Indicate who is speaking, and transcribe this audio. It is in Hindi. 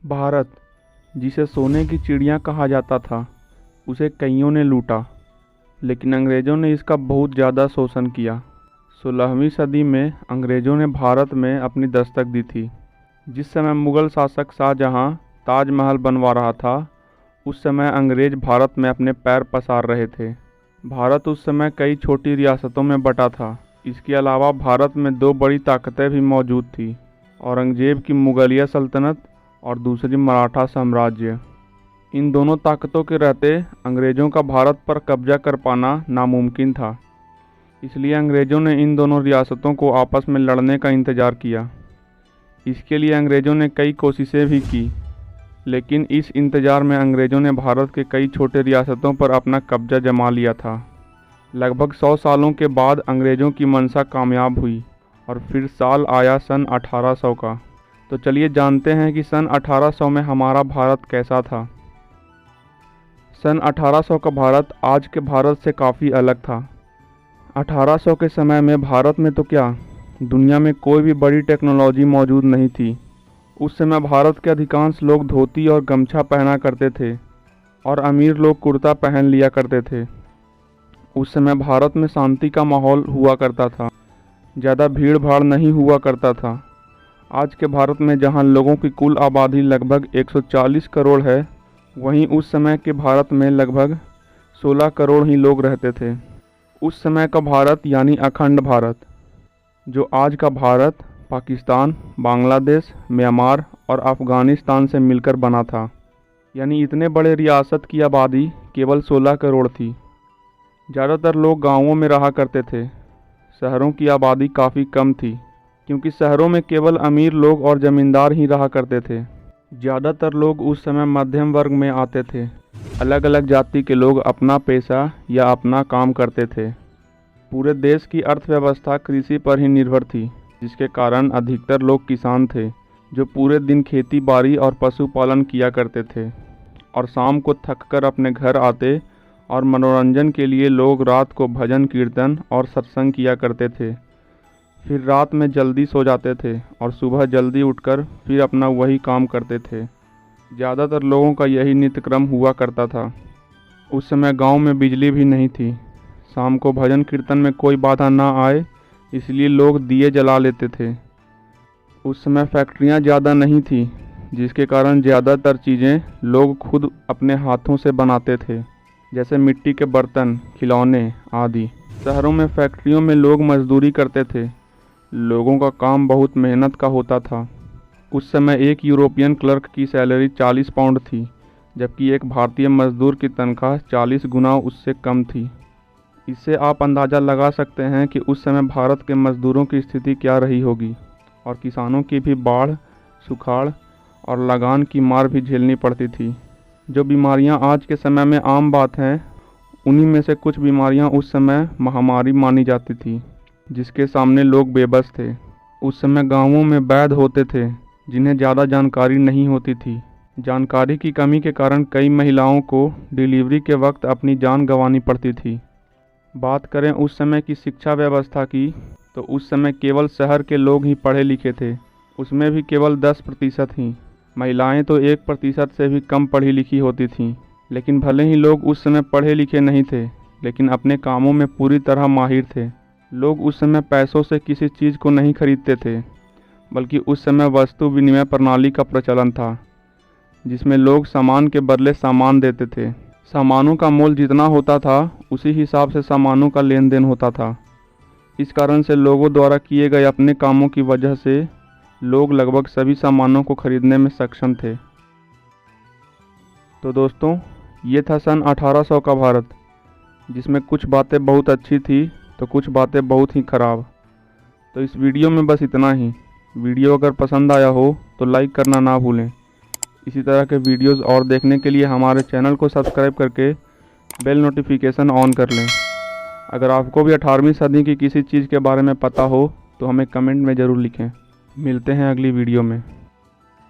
Speaker 1: भारत, जिसे सोने की चिड़िया कहा जाता था, उसे कइयों ने लूटा, लेकिन अंग्रेज़ों ने इसका बहुत ज़्यादा शोषण किया। 16वीं सदी में अंग्रेज़ों ने भारत में अपनी दस्तक दी थी। जिस समय मुग़ल शासक शाहजहां ताजमहल बनवा रहा था, उस समय अंग्रेज़ भारत में अपने पैर पसार रहे थे। भारत उस समय कई छोटी रियासतों में बटा था। इसके अलावा भारत में दो बड़ी ताकतें भी मौजूद थीं, औरंगज़ेब की मुग़लिया सल्तनत और दूसरी मराठा साम्राज्य। इन दोनों ताकतों के रहते अंग्रेज़ों का भारत पर कब्जा कर पाना नामुमकिन था। इसलिए अंग्रेज़ों ने इन दोनों रियासतों को आपस में लड़ने का इंतज़ार किया। इसके लिए अंग्रेज़ों ने कई कोशिशें भी की, लेकिन इस इंतज़ार में अंग्रेज़ों ने भारत के कई छोटे रियासतों पर अपना कब्जा जमा लिया था। लगभग 100 सालों के बाद अंग्रेज़ों की मंशा कामयाब हुई और फिर साल आया सन 1800 का। तो चलिए जानते हैं कि सन 1800 में हमारा भारत कैसा था। सन 1800 का भारत आज के भारत से काफ़ी अलग था। 1800 के समय में भारत में तो क्या, दुनिया में कोई भी बड़ी टेक्नोलॉजी मौजूद नहीं थी। उस समय भारत के अधिकांश लोग धोती और गमछा पहना करते थे और अमीर लोग कुर्ता पहन लिया करते थे। उस समय भारत में शांति का माहौल हुआ करता था, ज़्यादा भीड़ भाड़ नहीं हुआ करता था। आज के भारत में जहां लोगों की कुल आबादी लगभग 140 करोड़ है, वहीं उस समय के भारत में लगभग 16 करोड़ ही लोग रहते थे। उस समय का भारत यानी अखंड भारत, जो आज का भारत पाकिस्तान, बांग्लादेश, म्यांमार और अफ़गानिस्तान से मिलकर बना था। यानी इतने बड़े रियासत की आबादी केवल 16 करोड़ थी। ज़्यादातर लोग गांवों में रहा करते थे। शहरों की आबादी काफ़ी कम थी, क्योंकि शहरों में केवल अमीर लोग और ज़मींदार ही रहा करते थे। ज़्यादातर लोग उस समय मध्यम वर्ग में आते थे। अलग अलग जाति के लोग अपना पेशा या अपना काम करते थे। पूरे देश की अर्थव्यवस्था कृषि पर ही निर्भर थी, जिसके कारण अधिकतर लोग किसान थे, जो पूरे दिन खेती बाड़ी और पशुपालन किया करते थे और शाम को थककर अपने घर आते और मनोरंजन के लिए लोग रात को भजन कीर्तन और सत्संग किया करते थे। फिर रात में जल्दी सो जाते थे और सुबह जल्दी उठकर फिर अपना वही काम करते थे। ज़्यादातर लोगों का यही नित्यक्रम हुआ करता था। उस समय गांव में बिजली भी नहीं थी। शाम को भजन कीर्तन में कोई बाधा ना आए, इसलिए लोग दिए जला लेते थे। उस समय फैक्ट्रियां ज़्यादा नहीं थी, जिसके कारण ज़्यादातर चीज़ें लोग खुद अपने हाथों से बनाते थे, जैसे मिट्टी के बर्तन, खिलौने आदि। शहरों में फैक्ट्रियों में लोग मजदूरी करते थे। लोगों का काम बहुत मेहनत का होता था। उस समय एक यूरोपियन क्लर्क की सैलरी 40 पाउंड थी, जबकि एक भारतीय मजदूर की तनख्वाह 40 गुना उससे कम थी। इससे आप अंदाज़ा लगा सकते हैं कि उस समय भारत के मजदूरों की स्थिति क्या रही होगी, और किसानों की भी बाढ़, सुखाड़ और लगान की मार भी झेलनी पड़ती थी। जो बीमारियां आज के समय में आम बात हैं, उन्हीं में से कुछ बीमारियां उस समय महामारी मानी जाती थी, जिसके सामने लोग बेबस थे। उस समय गांवों में वैद्य होते थे, जिन्हें ज़्यादा जानकारी नहीं होती थी। जानकारी की कमी के कारण कई महिलाओं को डिलीवरी के वक्त अपनी जान गंवानी पड़ती थी। बात करें उस समय की शिक्षा व्यवस्था की, तो उस समय केवल शहर के लोग ही पढ़े लिखे थे, उसमें भी केवल 10% ही। महिलाएं तो 1% से भी कम पढ़ी लिखी होती थीं। लेकिन भले ही लोग उस समय पढ़े लिखे नहीं थे, लेकिन अपने कामों में पूरी तरह माहिर थे। लोग उस समय पैसों से किसी चीज़ को नहीं खरीदते थे, बल्कि उस समय वस्तु विनिमय प्रणाली का प्रचलन था, जिसमें लोग सामान के बदले सामान देते थे। सामानों का मोल जितना होता था, उसी हिसाब से सामानों का लेन देन होता था। इस कारण से लोगों द्वारा किए गए अपने कामों की वजह से लोग लगभग सभी सामानों को खरीदने में सक्षम थे। तो दोस्तों, ये था सन 1800 का भारत, जिसमें कुछ बातें बहुत अच्छी थी तो कुछ बातें बहुत ही ख़राब। तो इस वीडियो में बस इतना ही। वीडियो अगर पसंद आया हो तो लाइक करना ना भूलें। इसी तरह के वीडियोस और देखने के लिए हमारे चैनल को सब्सक्राइब करके बेल नोटिफिकेशन ऑन कर लें। अगर आपको भी 18वीं सदी की किसी चीज़ के बारे में पता हो तो हमें कमेंट में ज़रूर लिखें। मिलते हैं अगली वीडियो में।